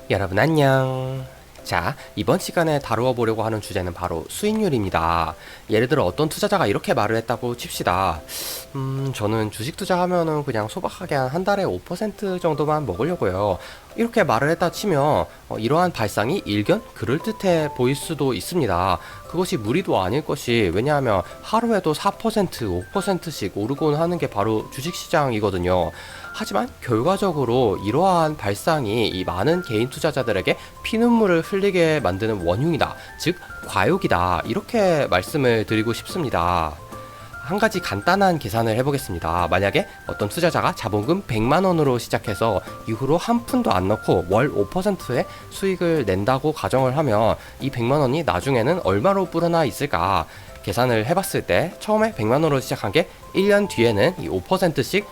여러분 안녕. 자, 이번 시간에 다루어 보려고 하는 주제는 바로 수익률입니다. 예를 들어 어떤 투자자가 이렇게 말을 했다고 칩시다. 저는 주식 투자하면은 그냥 소박하게 한 달에 5% 정도만 먹으려고요. 이렇게 말을 했다 치면 이러한 발상이 일견 그럴듯해 보일 수도 있습니다. 그것이 무리도 아닐 것이, 왜냐하면 하루에도 4%, 5%씩 오르곤 하는 게 바로 주식시장이거든요. 하지만 결과적으로 이러한 발상이 이 많은 개인 투자자들에게 피눈물을 흘리게 만드는 원흉이다, 즉 과욕이다, 이렇게 말씀을 드리고 싶습니다. 한 가지 간단한 계산을 해보겠습니다. 만약에 어떤 투자자가 자본금 100만원으로 시작해서 이후로 한 푼도 안 넣고 월 5%의 수익을 낸다고 가정을 하면 이 100만원이 나중에는 얼마로 불어나 있을까 계산을 해봤을 때, 처음에 100만원으로 시작한 게 1년 뒤에는 이 5%씩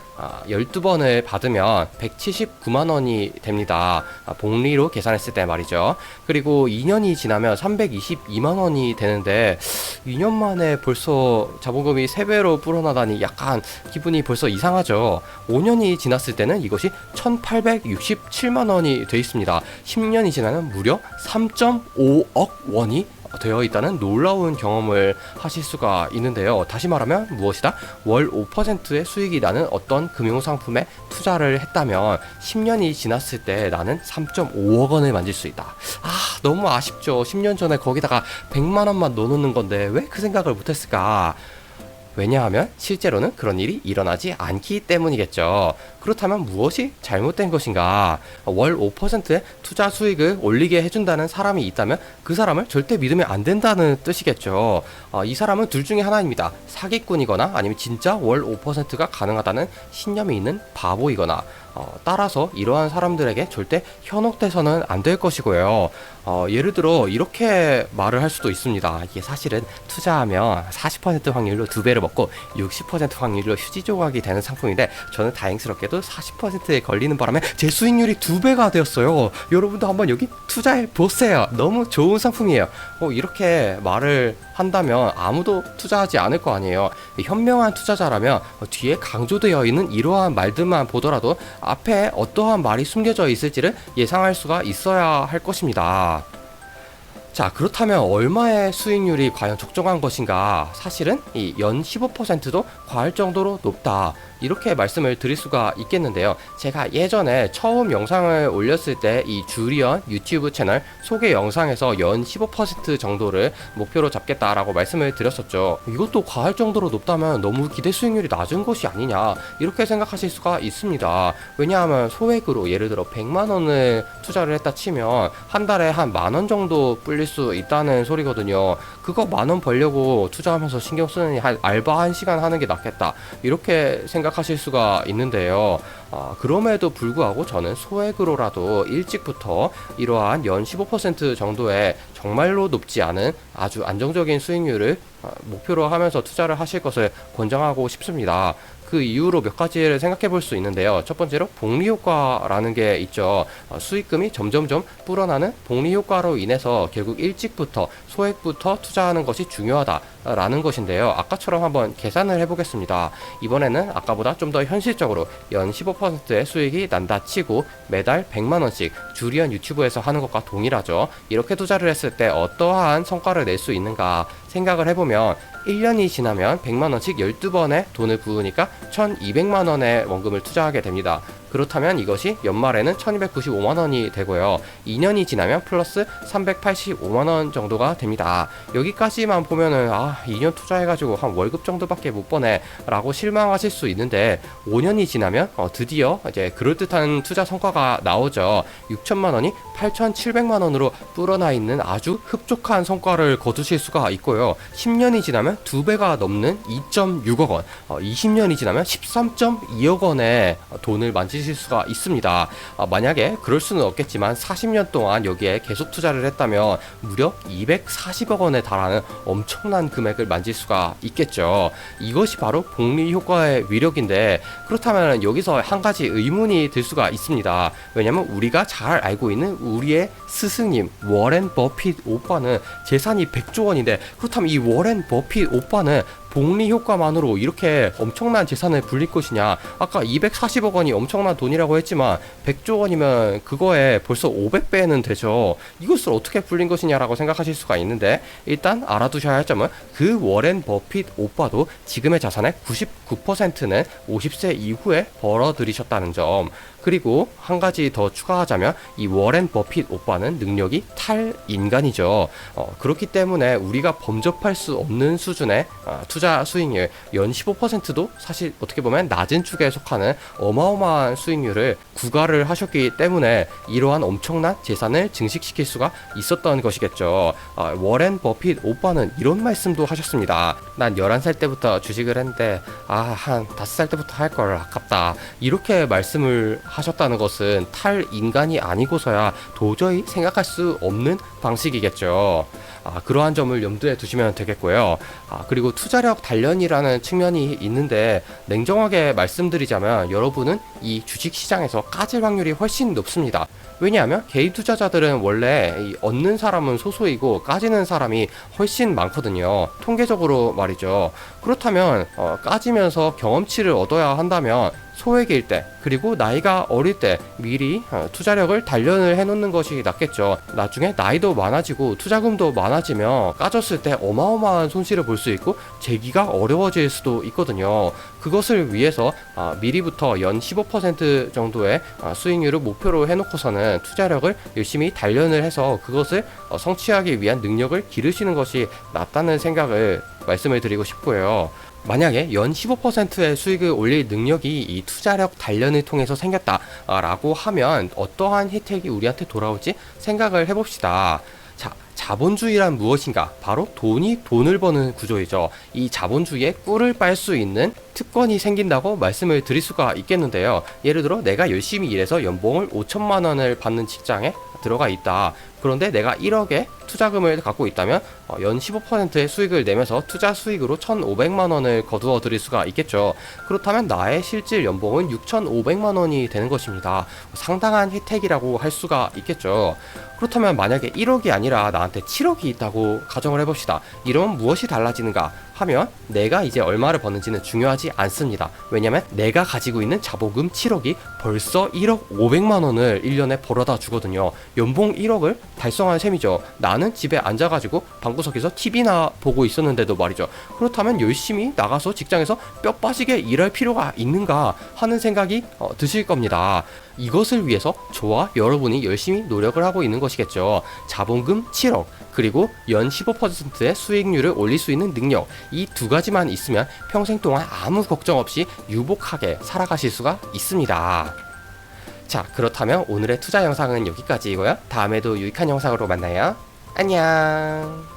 12번을 받으면 179만원이 됩니다. 복리로 계산했을 때 말이죠. 그리고 2년이 지나면 322만원이 되는데 2년 만에 벌써 자본금이 3배로 불어나다니 약간 기분이 벌써 이상하죠. 5년이 지났을 때는 이것이 1867만원이 되어 있습니다. 10년이 지나면 무려 3.5억 원이 되어 있다는 놀라운 경험을 하실 수가 있는데요. 다시 말하면 무엇이다? 월 5%의 수익이 나는 어떤 금융상품에 투자를 했다면 10년이 지났을 때 나는 3.5억 원을 만질 수 있다. 너무 아쉽죠. 10년 전에 거기다가 100만 원만 넣어놓는 건데 왜 그 생각을 못했을까? 왜냐하면 실제로는 그런 일이 일어나지 않기 때문이겠죠. 그렇다면 무엇이 잘못된 것인가? 월 5%의 투자 수익을 올리게 해준다는 사람이 있다면 그 사람을 절대 믿으면 안 된다는 뜻이겠죠. 이 사람은 둘 중에 하나입니다. 사기꾼이거나 아니면 진짜 월 5%가 가능하다는 신념이 있는 바보이거나, 따라서 이러한 사람들에게 절대 현혹돼서는 안 될 것이고요. 예를 들어 이렇게 말을 할 수도 있습니다. 이게 사실은 투자하면 40% 확률로 2배를 먹고 60% 확률로 휴지 조각이 되는 상품인데, 저는 다행스럽게도 40%에 걸리는 바람에 제 수익률이 2배가 되었어요. 여러분도 한번 여기 투자해 보세요. 너무 좋은 상품이에요. 이렇게 말을 한다면 아무도 투자하지 않을 거 아니에요. 현명한 투자자라면 뒤에 강조되어 있는 이러한 말들만 보더라도 앞에 어떠한 말이 숨겨져 있을지를 예상할 수가 있어야 할 것입니다. 자, 그렇다면 얼마의 수익률이 과연 적정한 것인가? 사실은 이 연 15%도 과할 정도로 높다, 이렇게 말씀을 드릴 수가 있겠는데요. 제가 예전에 처음 영상을 올렸을 때 이 주리언 유튜브 채널 소개 영상에서 연 15% 정도를 목표로 잡겠다라고 말씀을 드렸었죠. 이것도 과할 정도로 높다면 너무 기대 수익률이 낮은 것이 아니냐, 이렇게 생각하실 수가 있습니다. 왜냐하면 소액으로 예를 들어 100만 원을 투자를 했다 치면 한 달에 한 만원 정도 불릴 수 있다는 소리거든요. 그거 만원 벌려고 투자하면서 신경 쓰는 한 알바 1시간 하는 게 낫겠다, 이렇게 생각하실 수가 있는데요. 그럼에도 불구하고 저는 소액으로라도 일찍부터 이러한 연 15% 정도의 정말로 높지 않은 아주 안정적인 수익률을 목표로 하면서 투자를 하실 것을 권장하고 싶습니다. 그 이유로 몇 가지를 생각해 볼 수 있는데요. 첫 번째로 복리 효과라는 게 있죠. 수익금이 점점점 불어나는 복리 효과로 인해서 결국 일찍부터 소액부터 투자하는 것이 중요하다라는 것인데요. 아까처럼 한번 계산을 해보겠습니다. 이번에는 아까보다 좀 더 현실적으로 연 15%의 수익이 난다 치고 매달 100만원씩 주리언 유튜브에서 하는 것과 동일하죠. 이렇게 투자를 했을 때 어떠한 성과를 낼 수 있는가 생각을 해보면 1년이 지나면 100만원씩 12번의 돈을 부으니까 1200만원의 원금을 투자하게 됩니다. 그렇다면 이것이 연말에는 1295만원이 되고요. 2년이 지나면 플러스 385만원 정도가 됩니다. 여기까지만 보면은 2년 투자해가지고 한 월급 정도밖에 못 버네 라고 실망하실 수 있는데, 5년이 지나면 드디어 이제 그럴듯한 투자 성과가 나오죠. 6천만원이 8,700만원으로 불어나 있는 아주 흡족한 성과를 거두실 수가 있고요. 10년이 지나면 2배가 넘는 2.6억 원, 20년이 지나면 13.2억 원의 돈을 만지실 수가 있습니다. 만약에 그럴 수는 없겠지만 40년 동안 여기에 계속 투자를 했다면 무려 240억 원에 달하는 엄청난 금액을 만질 수가 있겠죠. 이것이 바로 복리 효과의 위력인데, 그렇다면 여기서 한 가지 의문이 들 수가 있습니다. 왜냐면 우리가 잘 알고 있는 우리의 스승님 워렌 버핏 오빠는 재산이 100조 원인데, 그렇다면 이 워렌 버핏 오빠는 복리 효과만으로 이렇게 엄청난 재산을 불릴 것이냐. 아까 240억 원이 엄청난 돈이라고 했지만 100조 원이면 그거에 벌써 500배는 되죠. 이것을 어떻게 불린 것이냐라고 생각하실 수가 있는데, 일단 알아두셔야 할 점은 그 워렌 버핏 오빠도 지금의 자산의 99%는 50세 이후에 벌어들이셨다는 점. 그리고 한 가지 더 추가하자면 이 워렌 버핏 오빠는 능력이 탈인간이죠. 그렇기 때문에 우리가 범접할 수 없는 수준의 투자 수익률 연 15%도 사실 어떻게 보면 낮은 축에 속하는 어마어마한 수익률을 구가를 하셨기 때문에 이러한 엄청난 재산을 증식시킬 수가 있었던 것이겠죠. 워렌 버핏 오빠는 이런 말씀도 하셨습니다. 난 11살 때부터 주식을 했는데 한 5살 때부터 할 걸 아깝다. 이렇게 말씀을 하셨다는 것은 탈인간이 아니고서야 도저히 생각할 수 없는 방식이겠죠. 그러한 점을 염두에 두시면 되겠고요. 그리고 투자력 단련이라는 측면이 있는데, 냉정하게 말씀드리자면 여러분은 이 주식시장에서 까질 확률이 훨씬 높습니다. 왜냐하면 개인 투자자들은 원래 얻는 사람은 소수이고 까지는 사람이 훨씬 많거든요. 통계적으로 말이죠. 그렇다면 까지면서 경험치를 얻어야 한다면 소액일 때, 그리고 나이가 어릴 때 미리 투자력을 단련을 해놓는 것이 낫겠죠. 나중에 나이도 많아지고 투자금도 많아지면 까졌을 때 어마어마한 손실을 볼 수 있고 재기가 어려워질 수도 있거든요. 그것을 위해서 미리부터 연 15% 정도의 수익률을 목표로 해놓고서는 투자력을 열심히 단련을 해서 그것을 성취하기 위한 능력을 기르시는 것이 낫다는 생각을 말씀을 드리고 싶고요. 만약에 연 15%의 수익을 올릴 능력이 이 투자력 단련을 통해서 생겼다라고 하면 어떠한 혜택이 우리한테 돌아올지 생각을 해봅시다. 자, 자본주의란 무엇인가? 바로 돈을 버는 구조이죠. 이 자본주의에 꿀을 빨 수 있는 특권이 생긴다고 말씀을 드릴 수가 있겠는데요. 예를 들어 내가 열심히 일해서 연봉을 5천만 원을 받는 직장에 들어가 있다. 그런데 내가 1억의 투자금을 갖고 있다면 연 15%의 수익을 내면서 투자 수익으로 1,500만 원을 거두어 드릴 수가 있겠죠. 그렇다면 나의 실질 연봉은 6,500만 원이 되는 것입니다. 상당한 혜택이라고 할 수가 있겠죠. 그렇다면 만약에 1억이 아니라 나한테 7억이 있다고 가정을 해봅시다. 이러면 무엇이 달라지는가 하면 내가 이제 얼마를 버는지는 중요하지 않습니다. 왜냐면 내가 가지고 있는 자본금 7억이 벌써 1억 500만 원을 1년에 벌어다 주거든요. 연봉 1억을 달성한 셈이죠. 나는 집에 앉아가지고 방구석에서 TV나 보고 있었는데도 말이죠. 그렇다면 열심히 나가서 직장에서 뼈 빠지게 일할 필요가 있는가 하는 생각이 드실 겁니다. 이것을 위해서 저와 여러분이 열심히 노력을 하고 있는 것이겠죠. 자본금 7억 그리고 연 15%의 수익률을 올릴 수 있는 능력, 이 두 가지만 있으면 평생 동안 아무 걱정 없이 유복하게 살아가실 수가 있습니다. 자, 그렇다면 오늘의 투자 영상은 여기까지이고요. 다음에도 유익한 영상으로 만나요. 안녕.